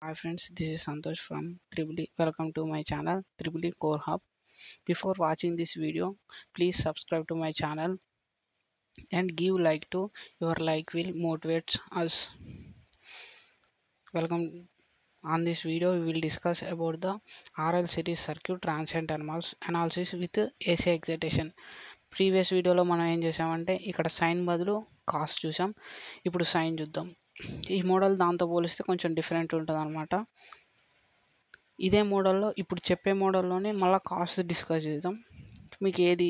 Hi friends, this is Santosh from Tribly. Welcome to my channel Tribly Core Hub. Before watching this video, please subscribe to my channel and give like to your like will motivate us. Welcome. On this video, we will discuss about the RL series circuit transient analysis with AC excitation. Previous వీడియోలో మనం ఏం చేసామంటే ఇక్కడ sign బదులు cos చూసాం. ఇప్పుడు sign చూద్దాం. ఈ మోడల్ దాంతో పోలిస్తే కొంచెం డిఫరెంట్ ఉంటుంది అనమాట. ఇదే మోడల్లో ఇప్పుడు చెప్పే మోడల్లోనే మళ్ళీ కాస్ట్ డిస్కస్ చేద్దాం. మీకు ఏది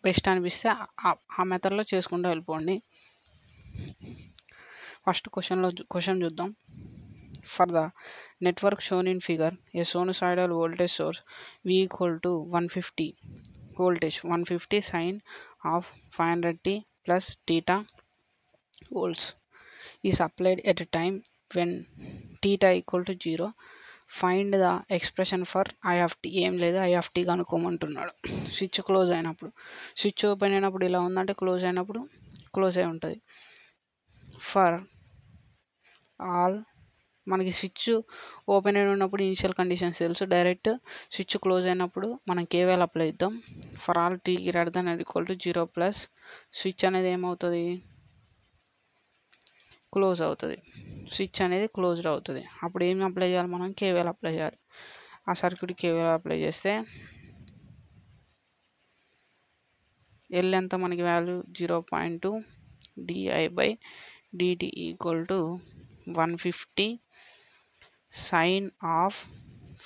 బెస్ట్ అనిపిస్తే ఆ మెథడ్లో చేసుకుంటూ వెళ్ళిపోండి. ఫస్ట్ క్వశ్చన్ చూద్దాం. For the network shown in figure A sinusoidal voltage source V equal to 150 voltage 150 sine of 500t plus theta volts is applied at a time when theta equal to 0. Find the expression for IFT. ఏం లేదు, IFT కనుక్కోమంటున్నాడు. Switch close అయినప్పుడు, switch open అయినప్పుడు ఇలా ఉందంటే close అయినప్పుడు close అయి ఉంటుంది. ఫర్ ఆల్ మనకి స్విచ్ ఓపెన్ అయి ఉన్నప్పుడు ఇనిషియల్ కండిషన్స్ తెలుసు. డైరెక్ట్ స్విచ్ క్లోజ్ అయినప్పుడు మనం కేవీఎల్ అప్లై చేద్దాం. For all T greater than or equal to 0 plus switch అనేది ఏమవుతుంది, క్లోజ్ అవుతుంది. స్విచ్ అనేది క్లోజ్డ్ అవుతుంది. అప్పుడు ఏమి అప్లై చేయాలి, మనం కేవీఎల్ అప్లై చేయాలి. ఆ సర్క్యూట్ కేవీఎల్ అప్లై చేస్తే ఎల్ ఎంత మనకి value 0.2 di/dt equal to 150 sine of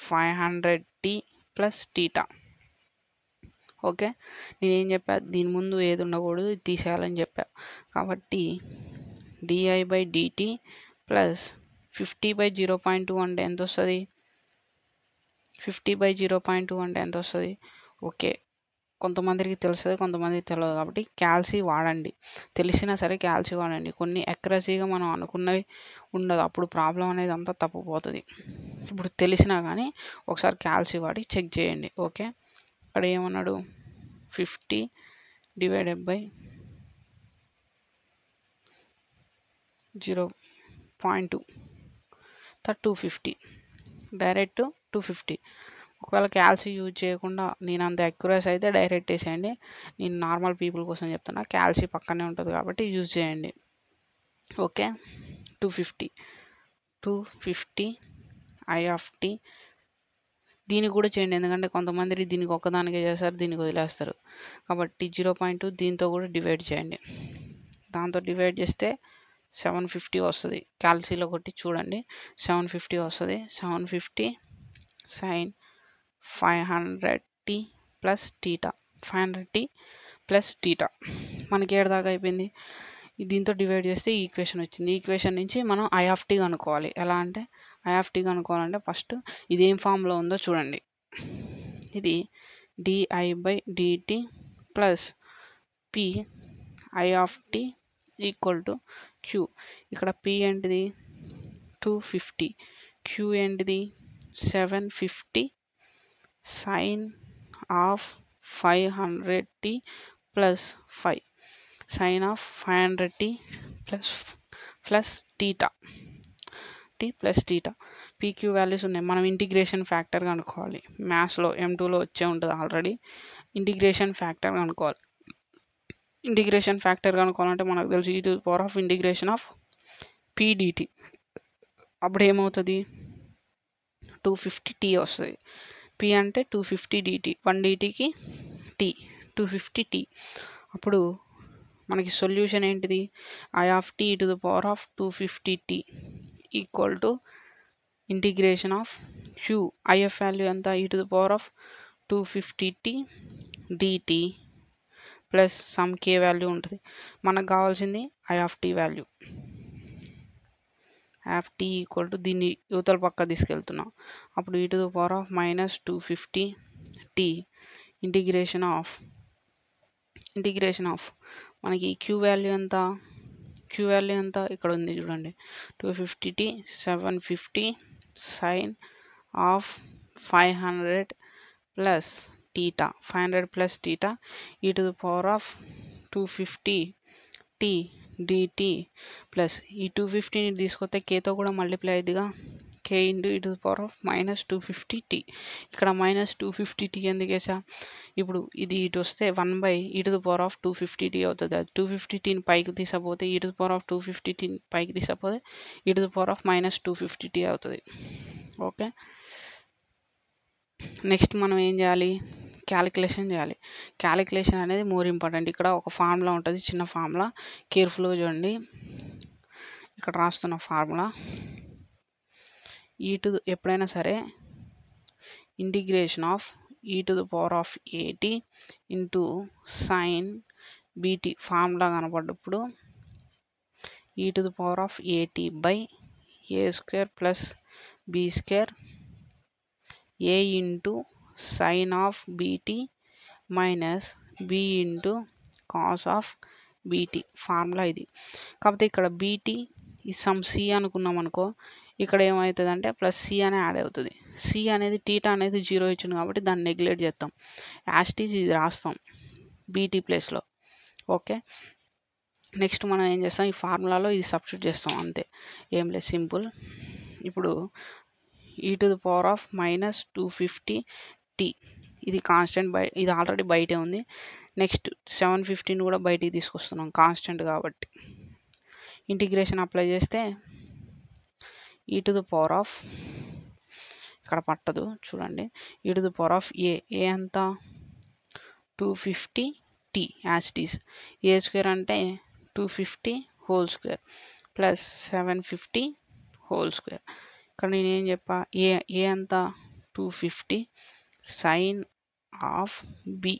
500t plus theta. Okay, నేనేం చెప్పా, దీని ముందు ఏది ఉండకూడదు, ఇది తీసేయాలని చెప్పా. కాబట్టి di/dt ప్లస్ 50/0.2 అంటే ఎంత వస్తుంది, 50/0.2 అంటే ఎంత వస్తుంది. ఓకే, కొంతమందికి తెలుస్తుంది, కొంతమందికి తెలియదు. కాబట్టి క్యాల్సీ వాడండి. తెలిసినా సరే క్యాల్సీ వాడండి. కొన్ని అక్యురసీగా మనం అనుకున్నవి ఉండదు, అప్పుడు ప్రాబ్లం అనేది అంతా తప్పిపోతుంది. ఇప్పుడు తెలిసినా కానీ ఒకసారి క్యాల్సీ వాడి చెక్ చేయండి. ఓకే, ఇక్కడ ఏమన్నాడు, 50 డివైడెడ్ బై 0.2 250, డైరెక్ట్ 250. ఒకవేళ క్యాల్సీ యూజ్ చేయకుండా నేను అంత అక్యురసీ అయితే డైరెక్ట్ వేసేయండి. నేను నార్మల్ పీపుల్ కోసం చెప్తున్నా, క్యాల్సీ పక్కనే ఉంటుంది కాబట్టి యూజ్ చేయండి. Okay, 250 IFT. దీనికి కూడా చేయండి, ఎందుకంటే కొంతమంది దీనికి ఒక్కదానికే చేస్తారు, దీనికి వదిలేస్తారు. కాబట్టి 0.2 దీంతో కూడా డివైడ్ చేయండి. దాంతో డివైడ్ చేస్తే 750 వస్తుంది. క్యాల్సీలో కొట్టి చూడండి, 750 వస్తుంది. 750 sine 500t plus theta, 500t plus theta. మనకి ఏడు దాకా అయిపోయింది. దీంతో డివైడ్ చేస్తే ఈ ఈక్వేషన్ వచ్చింది. ఈ ఈక్వేషన్ నుంచి మనం ఐఎఫ్టీ కనుక్కోవాలి. ఎలా అంటే ఐఎఫ్టీ కనుక్కోవాలంటే ఫస్ట్ ఇది ఏం ఫామ్లో ఉందో చూడండి. ఇది di/dt plus p IFT equal to Q. ఇక్కడ p ఏంటిది 250, క్యూ ఏంటిది 750 sine of 500t plus 5 sine of 500t plus theta plus theta. PQ values ఉన్నాయి. మనం ఇంటిగ్రేషన్ ఫ్యాక్టర్ కనుక్కోవాలి. మ్యాథ్స్లో M2లో వచ్చే ఉంటుంది ఆల్రెడీ. ఇంటిగ్రేషన్ ఫ్యాక్టర్ కనుక్కోవాలి. ఇంటిగ్రేషన్ ఫ్యాక్టర్ కనుక్కోవాలంటే మనకు తెలుసు e⁻⁴ ఇంటిగ్రేషన్ ఆఫ్ pdt. అప్పుడు ఏమవుతుంది, 250t వస్తుంది. p అంటే 250 dt, 1 dtకి t 250t. అప్పుడు మనకి సొల్యూషన్ ఏంటిది, i(t e⁻²50t equal to integration of Q. If value ఎంత, e⁻²50t dt plus some k value ఉంటుంది. మనకు కావాల్సింది i(t) value. i(t) equal to దీన్ని యువతల పక్క తీసుకెళ్తున్నాం. అప్పుడు e⁻⁻²50t ఇంటిగ్రేషన్ ఆఫ్ మనకి క్యూ వాల్యూ ఎంత, ఇక్కడ ఉంది చూడండి, 250t 750 sine of 500 plus theta, 500 plus theta e⁻²50t dt plus ఈ 250ని తీసుకొస్తే కేతో కూడా మల్టిప్లై అయ్యిద్దిగా k into e to the power of minus 250t. ఇక్కడ మైనస్ 250t ఎందుకు వేసా, ఇప్పుడు ఇది ఇటు వస్తే 1/e to the power of 250t అవుతుంది. అది 250tని పైకి తీసపోతే e to the power of 250tని పైకి తీసపోతే e to the power of minus 250t అవుతుంది. ఓకే, నెక్స్ట్ మనం ఏం చేయాలి, క్యాలిక్యులేషన్ చేయాలి. క్యాలిక్యులేషన్ అనేది మోర్ ఇంపార్టెంట్. ఇక్కడ ఒక ఫార్ములా ఉంటుంది, చిన్న ఫార్ములా, కేర్ఫుల్గా చూడండి. ఇక్కడ రాస్తున్న ఫార్ములా ఎప్పుడైనా సరే integration of e to the power of at into sine bt formula కనపడ్డప్పుడు e to the power of at by a square plus b square a into sine of bt minus b into cos of bt formula ఇది. కాకపోతే ఇక్కడ bt ఈ some C అనుకున్నాం అనుకో, ఇక్కడ ఏమవుతుంది అంటే ప్లస్ సి అనే యాడ్ అవుతుంది. సి అనేది టీటా అనేది 0 ఇచ్చింది కాబట్టి దాన్ని నెగ్లెక్ట్ చేస్తాం, యాస్టీజ్ ఇది రాస్తాం బీటీ ప్లేస్లో. ఓకే, నెక్స్ట్ మనం ఏం చేస్తాం, ఈ ఫార్ములాలో ఇది సబ్స్టిట్యూట్ చేస్తాం, అంతే, ఏం లేదు, సింపుల్. ఇప్పుడు e to the power of minus 250t ఇది కాన్స్టెంట్, ఇది ఆల్రెడీ బయటే ఉంది. నెక్స్ట్ 750ని కూడా బయటికి తీసుకొస్తున్నాం కాన్స్టెంట్ కాబట్టి. ఇంటిగ్రేషన్ అప్లై చేస్తే e to the power of, ఇక్కడ పట్టదు చూడండి, e to the power of a ఎంత 250t as it is, A square అంటే 250 whole square plus 750 whole square. ఇక్కడ నేను ఏం చెప్పా, ఏ ఎంత 250 sine of B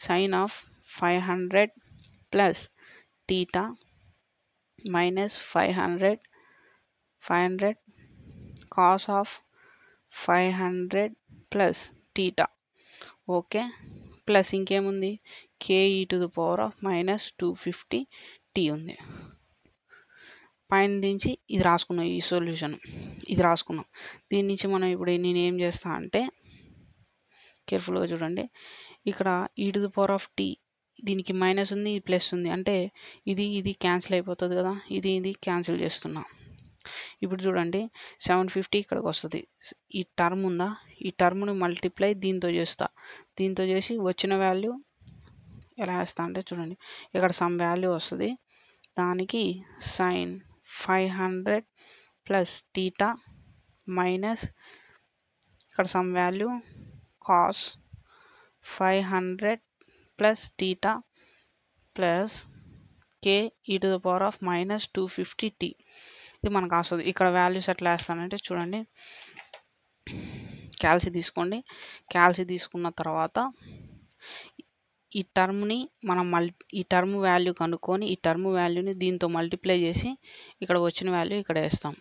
sine of 500 plus theta minus 500 cos of 500 plus theta. Okay, plus ఇంకేముంది, k e to the power of minus 250t ఉంది. పైన నుంచి ఇది రాసుకున్నాం, ఈ సొల్యూషన్ ఇది రాసుకున్నాం. దీని నుంచి మనం ఇప్పుడు నేను ఏం చేస్తా అంటే, కేర్ఫుల్గా చూడండి, ఇక్కడ e to the power of t దీనికి మైనస్ ఉంది, ఇది ప్లస్ ఉంది, అంటే ఇది క్యాన్సిల్ అయిపోతుంది కదా, ఇది క్యాన్సిల్ చేస్తున్నా. ఇప్పుడు చూడండి 750 ఇక్కడికి వస్తుంది, ఈ టర్మ్ ఉందా, ఈ టర్మ్ని మల్టిప్లై దీంతో చేస్తా, దీంతో చేసి వచ్చిన వాల్యూ ఎలా వేస్తా అంటే చూడండి, ఇక్కడ సమ్ వాల్యూ వస్తుంది, దానికి సైన్ 500 ప్లస్ టీటా మైనస్ ఇక్కడ some value cos 500 plus theta plus k e to the power of minus 250t ఇది మనకు వస్తుంది. ఇక్కడ వాల్యూస్ ఎట్లా వేస్తానంటే చూడండి, క్యాల్సి తీసుకోండి, క్యాల్సి తీసుకున్న తర్వాత ఈ టర్మ్ని మనం ఈ టర్మ్ వాల్యూ కనుక్కొని ఈ టర్మ్ వాల్యూని దీంతో మల్టిప్లై చేసి ఇక్కడ వచ్చిన వాల్యూ ఇక్కడ వేస్తాం.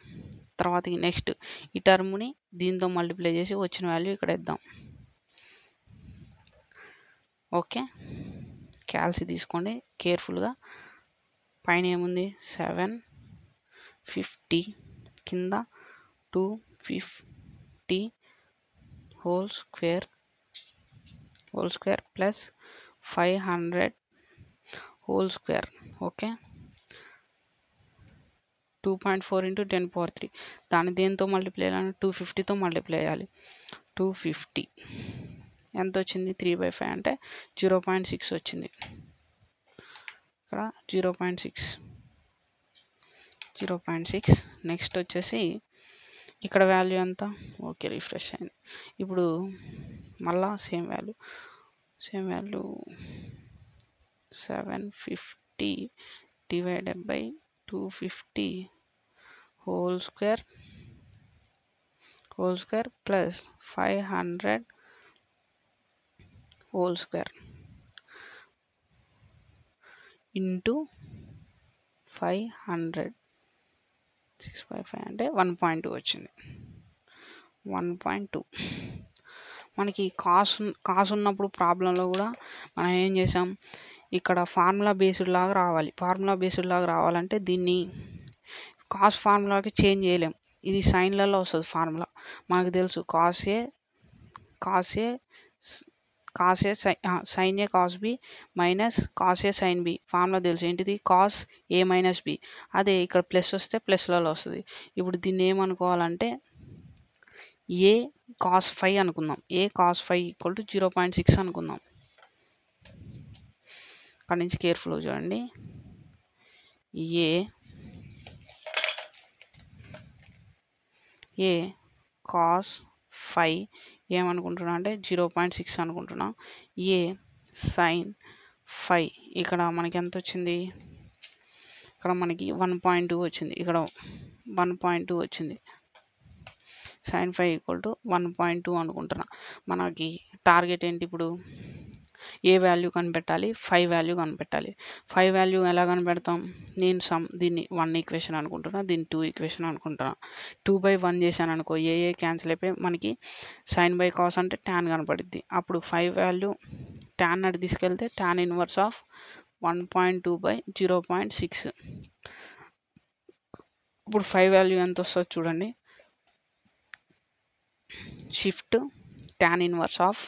తర్వాత నెక్స్ట్ ఈ టర్మ్ని దీంతో మల్టిప్లై చేసి వచ్చిన వాల్యూ ఇక్కడ వేద్దాం. ఓకే, క్యాల్సి తీసుకోండి కేర్ఫుల్గా. పైన ఏముంది 750 కింద 250 whole square plus 500 whole square. Okay, 2.4 into 10 power 3 దాన్ని దేంతో మల్టిప్లై చేయాలి, 250తో మల్టిప్లై చేయాలి. 250 ఎంత వచ్చింది, 3/5 అంటే 0.6 వచ్చింది. ఇక్కడ 0.6. నెక్స్ట్ వచ్చేసి ఇక్కడ వాల్యూ ఎంత, ఓకే రిఫ్రెష్ అయింది. ఇప్పుడు మళ్ళా same value 750 divided by 250 whole square plus 500 whole square into 500 6/5 అంటే 1.2 వచ్చింది. 1.2 మనకి కాస్ ఉన్నప్పుడు ప్రాబ్లంలో కూడా మనం ఏం చేసాం, ఇక్కడ ఫార్ములా బేస్డ్ లాగా రావాలంటే దీన్ని కాస్ ఫార్ములాకి చేంజ్ చేయలేం, ఇది సైన్లలో వస్తుంది ఫార్ములా మనకు తెలుసు, cos A cos A sine A cos B minus cos A sine B formula తెలుసు ఏంటిది కాస్ ఏ మైనస్ బి. అదే ఇక్కడ ప్లస్ వస్తే ప్లస్లలో వస్తుంది. ఇప్పుడు దీన్ని ఏమనుకోవాలంటే ఏ కాస్ 5 అనుకుందాం. ఏ కాస్ 5 ఈక్వల్ టు 0.6 అనుకుందాం. అక్కడి నుంచి కేర్ఫుల్గా చూడండి. ఏ కాస్ 5 ఏమనుకుంటున్నా అంటే 0.6 అనుకుంటున్నా. ఏ సైన్ 5 ఇక్కడ మనకి ఎంత వచ్చింది, ఇక్కడ మనకి 1.2 వచ్చింది, ఇక్కడ 1.2 వచ్చింది. సైన్ 5 ఈక్వల్ టు 1.2 అనుకుంటున్నా. మనకి టార్గెట్ ఏంటి ఇప్పుడు, ఏ వాల్యూ కనిపెట్టాలి, 5 వాల్యూ కనిపెట్టాలి. 5 వాల్యూ ఎలా కనిపెడతాం, నేను దీన్ని 1 ఈక్వేషన్ అనుకుంటున్నా, దీన్ని 2 ఈక్వేషన్ అనుకుంటున్నా. 2/1 చేశాను అనుకో, ఏ క్యాన్సిల్ అయిపోయి మనకి సైన్ బై కాస్ అంటే ట్యాన్ కనపడుద్ది. అప్పుడు 5 వాల్యూ ట్యాన్ అటు తీసుకెళ్తే ట్యాన్ ఇన్వర్స్ ఆఫ్ 1.2/0.6. ఇప్పుడు 5 వాల్యూ ఎంత వస్తుంది చూడండి. షిఫ్ట్ ట్యాన్ ఇన్వర్స్ ఆఫ్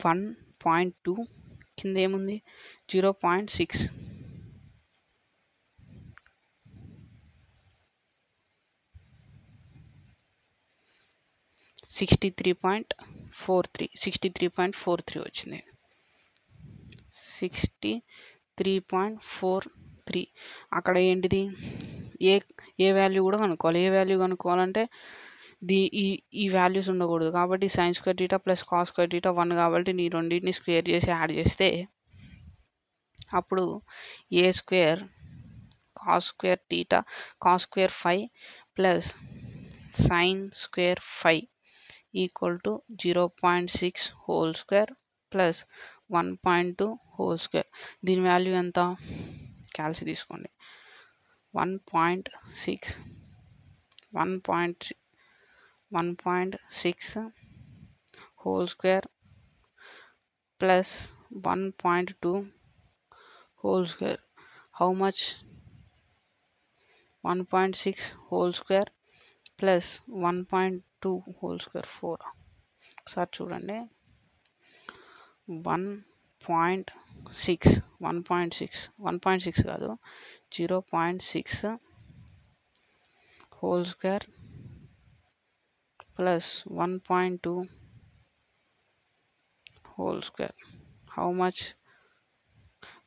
1.2 కింద ఏముంది 0.6. 63.43 వచ్చింది. 63.43. అక్కడ ఏంటిది ఏ వాల్యూ కూడా కనుక్కోవాలి. ఏ వాల్యూ కనుక్కోవాలంటే ఈ వాల్యూస్ ఉండకూడదు. కాబట్టి sine square theta plus cos square theta 1 కాబట్టి నీ రెండింటిని స్క్వేర్ చేసి యాడ్ చేస్తే అప్పుడు A square cos square theta cos square 5 plus sine square 5 equal to 0.6 whole square plus 1.2 whole square. దీని వాల్యూ ఎంత, క్యాల్సి తీసుకోండి. 1.6 whole square plus 1.2 whole square. How much, 1.6 whole square plus 1.2 whole square 4. ఒకసారి చూడండి. 1.6 కాదు 0.6 whole square plus 1.2 whole square. How much,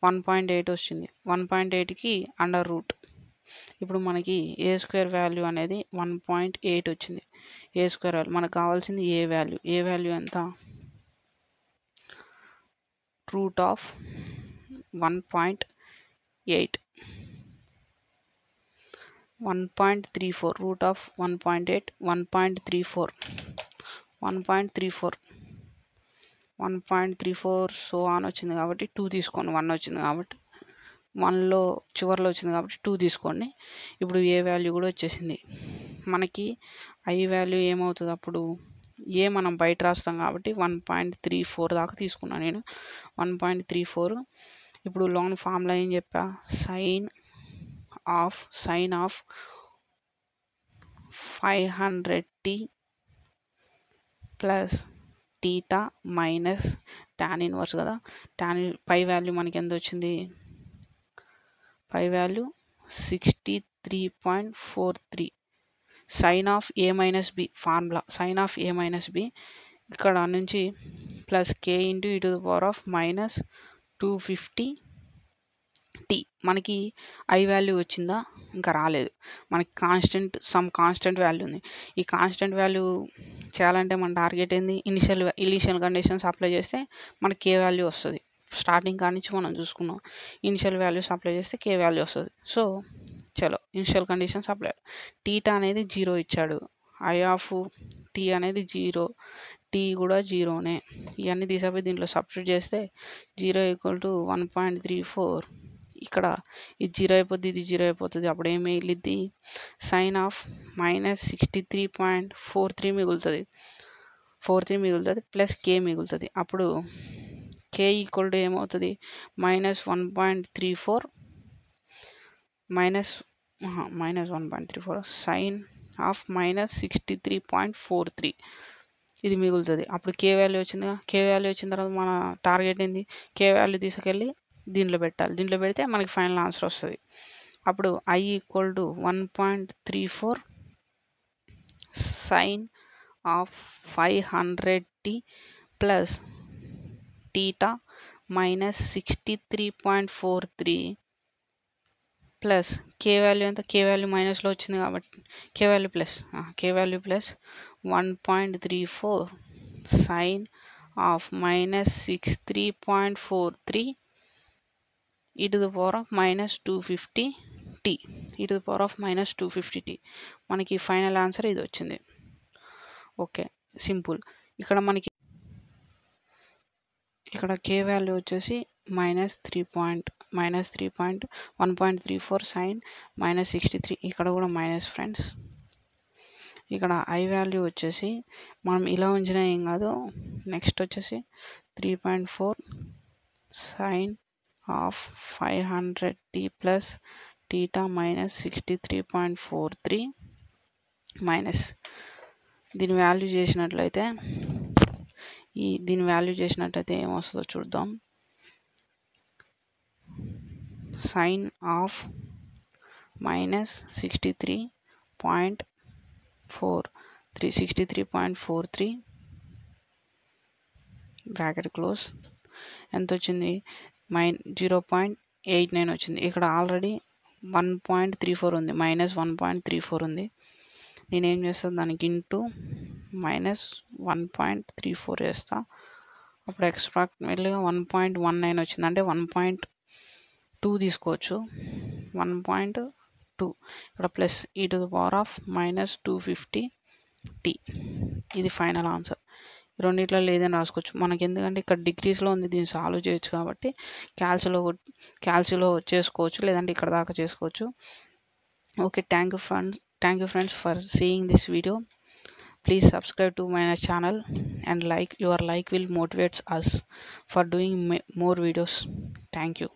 1.8 వచ్చింది. 1.8కి under root. ఇప్పుడు మనకి ఏ స్క్వేర్ వాల్యూ అనేది 1.8 వచ్చింది. ఏ స్క్వేర్ వాల్యూ మనకు కావాల్సింది ఏ వాల్యూ. ఏ వాల్యూ ఎంత, root of 1.8 1.34 root of 1.8 1.34 so on వచ్చింది కాబట్టి 2 తీసుకోండి. 1 వచ్చింది కాబట్టి 1లో చివరిలో వచ్చింది కాబట్టి 2 తీసుకోండి. ఇప్పుడు ఏ వాల్యూ కూడా వచ్చేసింది మనకి. ఐ వాల్యూ ఏమవుతుంది అప్పుడు, ఏ మనం బయట రాస్తాం కాబట్టి 1.34 దాకా తీసుకున్నాను నేను. 1.34. ఇప్పుడు లోన్ ఫార్ములా ఏం చెప్పా, sine of 500t plus theta minus tan inverse కదా. పై వాల్యూ మనకి ఎంత వచ్చింది, పై value 63.43. Sine of A minus B formula, sine of A minus B ఇక్కడ నుంచి plus K into E to the power of minus 250t. మనకి I value వచ్చిందా, ఇంకా రాలేదు. మనకి కాన్స్టెంట్ వాల్యూ ఉంది. ఈ కాన్స్టెంట్ వాల్యూ చేయాలంటే మన టార్గెట్ ఏంది, ఇనిషియల్ కండిషన్స్ అప్లై చేస్తే మనకి కే వాల్యూ వస్తుంది. స్టార్టింగ్ కాడి నుంచి మనం చూసుకున్నాం. ఇనిషియల్ వాల్యూస్ అప్లై చేస్తే కే వాల్యూ వస్తుంది. సో చలో ఇనిషియల్ కండిషన్స్ అప్లై. టీటా అనేది 0 ఇచ్చాడు, ఐ ఆఫ్ టీ అనేది 0, టీ కూడా 0నే. ఇవన్నీ తీసిపోయి దీంట్లో సబ్స్టిట్యూట్ చేస్తే 0 ఈక్వల్ టు 1.34. ఇక్కడ ఇది 0 అయిపోద్ది, ఇది 0 అయిపోతుంది. అప్పుడు ఏమి మిగిలిద్ది, సైన్ ఆఫ్ మైనస్ 63.43 మిగులుతుంది. 43 మిగులుతుంది ప్లస్ కే మిగులుతుంది. అప్పుడు కే ఈక్వల్ టు ఏమవుతుంది, minus 1.34 minus 1.34 sine of minus 63.43. ఇది మిగులుతుంది. అప్పుడు కే వాల్యూ వచ్చిందిగా, కే వాల్యూ వచ్చిన తర్వాత మన టార్గెట్ ఏంది, కే వాల్యూ తీసుకెళ్ళి దీంట్లో పెట్టాలి. దీంట్లో పెడితే మనకి ఫైనల్ ఆన్సర్ వస్తుంది. అప్పుడు I equal to 1.34 sine of 500t plus theta minus 63.43 plus k value ఎంత, కే వాల్యూ మైనస్లో వచ్చింది కాబట్టి k value plus 1.34 sine of minus 63.43 e to the power of minus 250t e to the power of minus 250t మనకి final answer ఇది వచ్చింది. Okay, simple. ఇక్కడ K value వచ్చేసి -1.34 sine -63, ఇక్కడ కూడా మైనస్ ఫ్రెండ్స్. ఇక్కడ ఐ వాల్యూ వచ్చేసి మనం ఇలా ఉంచినా ఏం కాదు. నెక్స్ట్ వచ్చేసి 3.4 sine of 500t plus theta minus 63.43 minus దీని వాల్యూ చేసినట్లయితే ఏమొస్తుందో చూద్దాం. సైన్ ఆఫ్ -63.43 బ్రాకెట్ క్లోజ్ ఎంత వచ్చింది, 0.89 వచ్చింది. ఇక్కడ ఆల్రెడీ 1.34 ఉంది, -1.34 ఉంది. నేనేం చేస్తాను, దానికి ఇంటూ -1.34 వేస్తా. అప్పుడు అప్రాక్సిమేట్లీగా 1.19 వచ్చింది. అంటే 1.2 తీసుకోవచ్చు. 1.2 ఇక్కడ plus e to the power of minus 250t ఇది ఫైనల్ ఆన్సర్. రెండిట్లో లేదని రాసుకోవచ్చు మనకి, ఎందుకంటే ఇక్కడ డిగ్రీస్లో ఉంది, దీన్ని సాల్వ్ చేయొచ్చు కాబట్టి క్యాల్సిలో చేసుకోవచ్చు, లేదంటే ఇక్కడ దాకా చేసుకోవచ్చు. Okay, thank you friends for seeing this video. Please subscribe to my channel and your like will motivate us for doing more videos. Thank you.